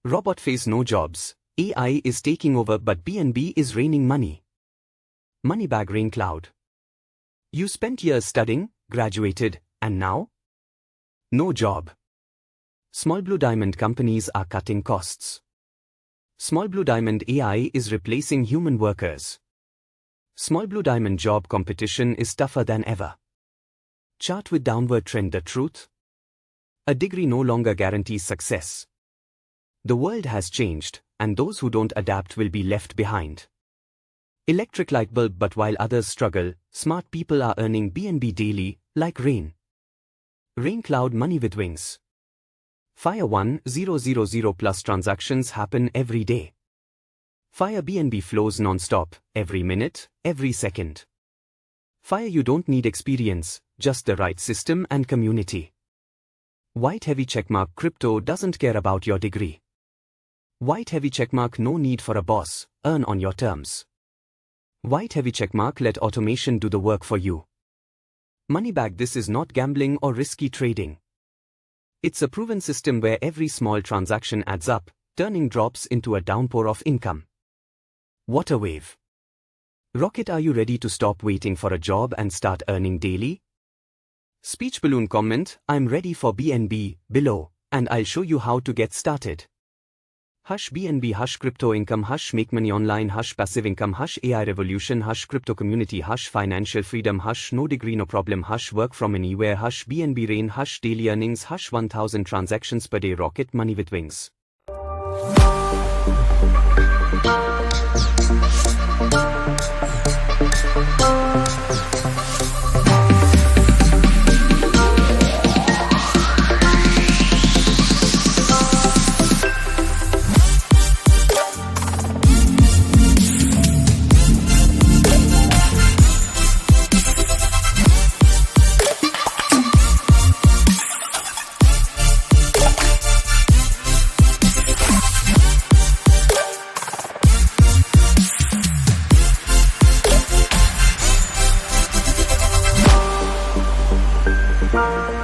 Robot face no jobs. AI is taking over but BNB is raining money. Moneybag rain cloud. You spent years studying, graduated, and now? No job. Small blue diamond companies are cutting costs. Small blue diamond AI is replacing human workers. Small blue diamond job competition is tougher than ever. Chart with downward trend. The truth? A degree no longer guarantees success. The world has changed, and those who don't adapt will be left behind. Electric light bulb. But while others struggle, smart people are earning BNB daily, like rain. Rain cloud money with wings. Fire 1000 plus transactions happen every day. Fire BNB flows non-stop, every minute, every second. Fire you don't need experience, just the right system and community. White heavy checkmark. Crypto doesn't care about your degree. White heavy checkmark. No need for a boss, earn on your terms. White heavy checkmark. Let automation do the work for you. Moneybag. This is not gambling or risky trading. It's a proven system where every small transaction adds up, turning drops into a downpour of income. Water wave. Rocket. Are you ready to stop waiting for a job and start earning daily? Speech balloon. Comment, I'm ready for BNB, below, and I'll show you how to get started. Hush BNB, hush crypto income, hush make money online, hush passive income, hush AI revolution, hush crypto community, hush financial freedom, hush no degree no problem, hush work from anywhere, hush BNB rain, hush daily earnings, hush 1000 transactions per day. Rocket money with wings. Bye.